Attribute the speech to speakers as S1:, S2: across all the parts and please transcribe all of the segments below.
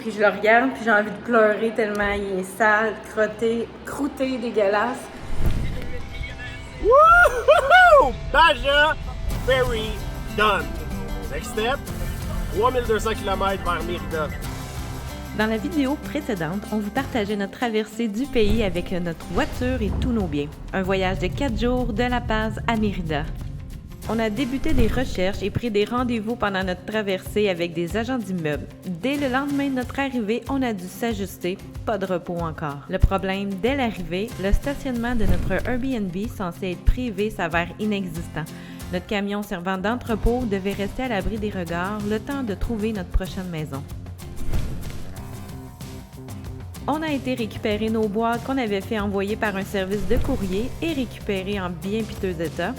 S1: puis je le regarde, puis j'ai envie de pleurer tellement il est sale, croûté, dégueulasse.
S2: Wouhou! Baja Ferry done. Next step, 3200 km vers Mérida.
S3: Dans la vidéo précédente, on vous partageait notre traversée du pays avec notre voiture et tous nos biens. Un voyage de 4 jours de La Paz à Mérida. On a débuté des recherches et pris des rendez-vous pendant notre traversée avec des agents d'immeubles. Dès le lendemain de notre arrivée, on a dû s'ajuster, pas de repos encore. Le problème, dès l'arrivée, le stationnement de notre Airbnb censé être privé s'avère inexistant. Notre camion servant d'entrepôt devait rester à l'abri des regards le temps de trouver notre prochaine maison. On a été récupérer nos boîtes qu'on avait fait envoyer par un service de courrier et récupérer en bien piteux état.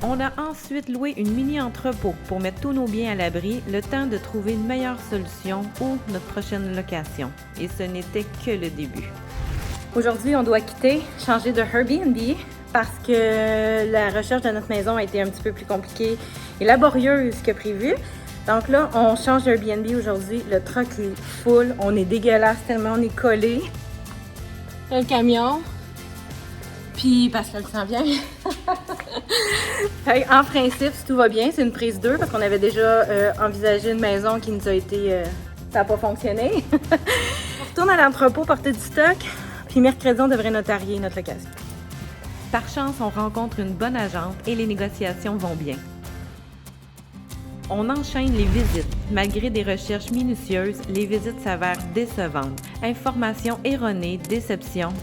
S3: On a ensuite loué une mini-entrepôt pour mettre tous nos biens à l'abri, le temps de trouver une meilleure solution ou notre prochaine location. Et ce n'était que le début.
S1: Aujourd'hui, on doit quitter, changer de Airbnb parce que la recherche de notre maison a été un petit peu plus compliquée et laborieuse que prévu. Donc là, on change d'Airbnb aujourd'hui. Le truck est full. On est dégueulasse tellement on est collé. Le camion. Puis parce qu'elle s'en vient. En principe, si tout va bien, c'est une prise 2 parce qu'on avait déjà envisagé une maison qui nous a été... ça n'a pas fonctionné. On retourne à l'entrepôt porter du stock. Puis mercredi, on devrait notarier notre location.
S3: Par chance, on rencontre une bonne agente et les négociations vont bien. On enchaîne les visites. Malgré des recherches minutieuses, les visites s'avèrent décevantes. Informations erronées, déceptions.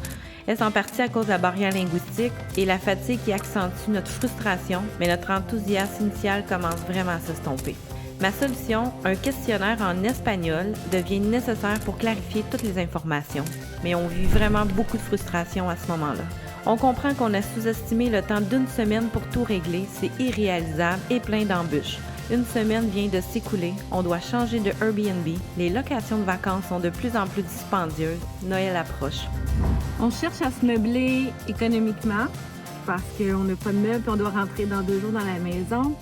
S3: Est-ce en partie à cause de la barrière linguistique et la fatigue qui accentue notre frustration, mais notre enthousiasme initial commence vraiment à s'estomper. Ma solution, un questionnaire en espagnol, devient nécessaire pour clarifier toutes les informations, mais on vit vraiment beaucoup de frustration à ce moment-là. On comprend qu'on a sous-estimé le temps d'une semaine pour tout régler, c'est irréalisable et plein d'embûches. Une semaine vient de s'écouler, on doit changer de Airbnb, les locations de vacances sont de plus en plus dispendieuses, Noël approche.
S1: On cherche à se meubler économiquement parce qu'on n'a pas de meubles et on doit rentrer dans 2 jours dans la maison.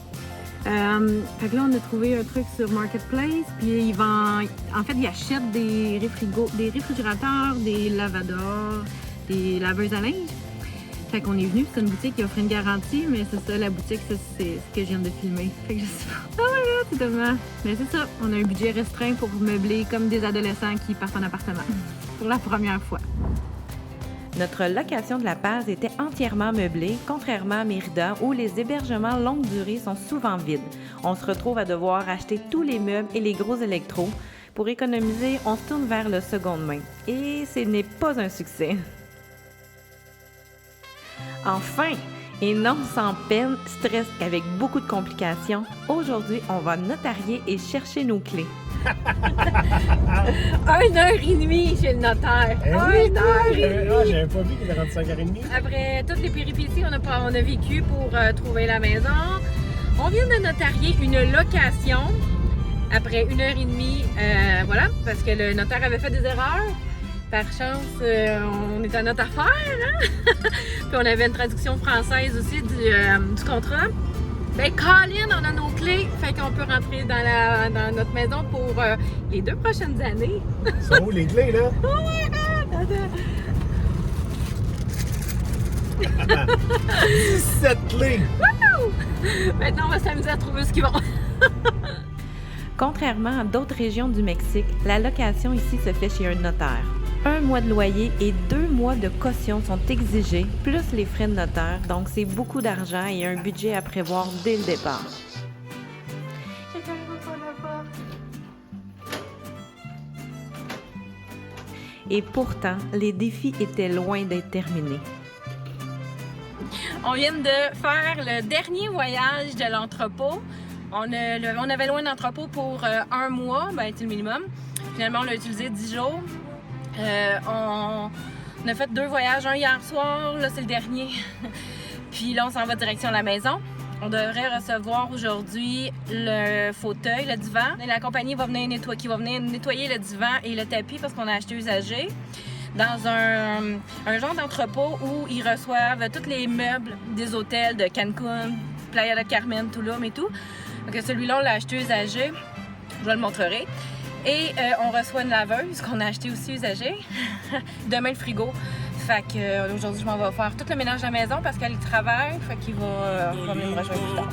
S1: Fait que là, on a trouvé un truc sur Marketplace, puis ils achètent des réfrigérateurs, des lavadors, des laveuses à linge. Fait qu'on est venu, c'est une boutique qui offre une garantie, mais c'est ça, la boutique, c'est ce que je viens de filmer. Fait que je sais pas. Oh my god, c'est tellement... Mais c'est ça, on a un budget restreint pour meubler comme des adolescents qui partent en appartement. Pour la première fois.
S3: Notre location de La Paz était entièrement meublée, contrairement à Mérida où les hébergements longue durée sont souvent vides. On se retrouve à devoir acheter tous les meubles et les gros électros. Pour économiser, on se tourne vers le seconde main. Et ce n'est pas un succès. Enfin, et non sans peine, stress avec beaucoup de complications, aujourd'hui, on va notarier et chercher nos clés.
S1: 1h30 chez le notaire. 1h30.
S2: J'avais pas vu qu'il était rendu 5h30.
S1: Après toutes les péripéties on a vécu pour trouver la maison, on vient de notarier une location après 1h30, voilà, parce que le notaire avait fait des erreurs. Par chance, on est à notre affaire, hein? Puis on avait une traduction française aussi du contrat. Ben, Colin, on a nos clés, fait qu'on peut rentrer dans notre maison pour les 2 prochaines années.
S2: Sont où les clés, là?
S1: Oh my god! Attends.
S2: 17 clés!
S1: Wouhou! Maintenant, on va s'amuser à trouver ce qu'ils vont.
S3: Contrairement à d'autres régions du Mexique, la location ici se fait chez un notaire. 1 mois de loyer et 2 mois de caution sont exigés, plus les frais de notaire, donc c'est beaucoup d'argent et un budget à prévoir dès le départ. Et pourtant, les défis étaient loin d'être terminés.
S1: On vient de faire le dernier voyage de l'entrepôt. On avait loué un entrepôt pour 1 mois, ben c'est le minimum. Finalement, on l'a utilisé 10 jours. On a fait 2 voyages, un hier soir, là c'est le dernier. Puis là on s'en va direction la maison. On devrait recevoir aujourd'hui le fauteuil, le divan. Et la compagnie va venir nettoyer le divan et le tapis parce qu'on a acheté usagé dans un genre d'entrepôt où ils reçoivent tous les meubles des hôtels de Cancun, Playa del Carmen, Tulum et tout. Donc celui-là on l'a acheté usagé, je vous le montrerai. Et on reçoit une laveuse qu'on a achetée aussi usagée. Demain, le frigo. Fait que aujourd'hui, je m'en vais faire tout le ménage de la maison parce qu'elle y travaille. Fait qu'il va venir me rejoindre plus tard.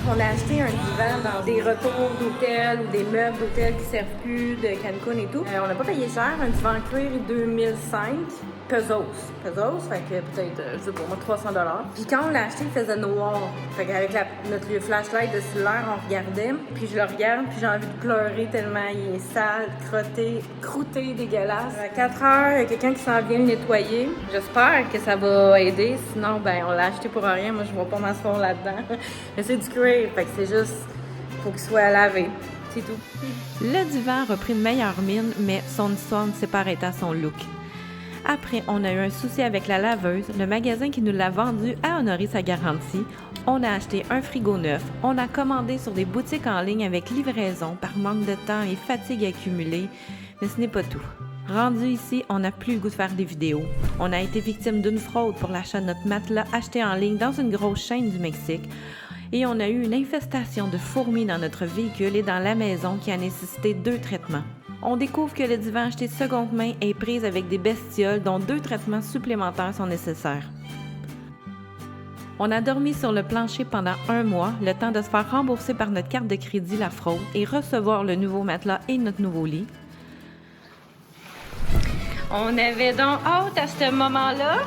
S1: On a acheté un divan dans des retours d'hôtel ou des meubles d'hôtel qui servent plus de Cancun et tout. On n'a pas payé cher, un divan cuir 2005 pesos, fait que peut-être, je sais pas moi, 300 $. Puis quand on l'a acheté, il faisait noir. Fait qu'avec notre flashlight de cellulaire, on regardait. Puis je le regarde, puis j'ai envie de pleurer tellement il est sale, croûté, dégueulasse. À 4 heures, il y a quelqu'un qui s'en vient le nettoyer. J'espère que ça va aider. Sinon, ben on l'a acheté pour rien. Moi, je vais pas m'asseoir là-dedans. Mais c'est du cuir, fait que c'est juste, faut qu'il soit lavé. C'est tout.
S3: Le divan a repris une meilleure mine, mais son histoire ne s'est pas arrêtée à son look. Après, on a eu un souci avec la laveuse. Le magasin qui nous l'a vendu a honoré sa garantie. On a acheté un frigo neuf. On a commandé sur des boutiques en ligne avec livraison par manque de temps et fatigue accumulée. Mais ce n'est pas tout. Rendu ici, on n'a plus le goût de faire des vidéos. On a été victime d'une fraude pour l'achat de notre matelas acheté en ligne dans une grosse chaîne du Mexique. Et on a eu une infestation de fourmis dans notre véhicule et dans la maison qui a nécessité 2 traitements. On découvre que le divan acheté seconde main est prise avec des bestioles dont 2 traitements supplémentaires sont nécessaires. On a dormi sur le plancher pendant 1 mois, le temps de se faire rembourser par notre carte de crédit la fraude et recevoir le nouveau matelas et notre nouveau lit. On avait donc hâte à ce moment-là.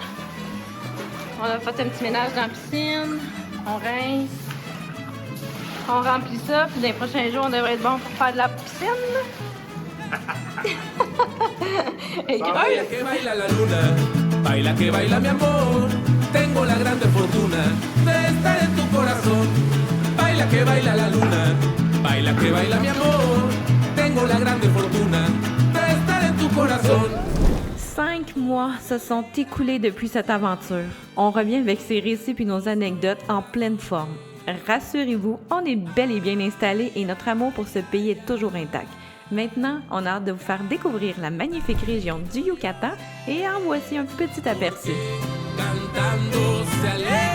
S3: On a fait un petit ménage dans la piscine, on rince, on remplit ça, puis dans les prochains jours, on devrait être bon pour faire de la piscine.
S4: Baila que baila la luna, baila que baila mi amor. Tengo la grande fortuna de estar en tu corazón. Baila que baila la luna, baila que baila mi amor. Tengo la grande fortuna de estar en tu corazón.
S3: 5 mois se sont écoulés depuis cette aventure. On revient avec ses récits puis nos anecdotes en pleine forme. Rassurez-vous, on est bel et bien installés et notre amour pour ce pays est toujours intact. Maintenant, on a hâte de vous faire découvrir la magnifique région du Yucatan et en voici un petit aperçu.
S4: Cantando se alegra.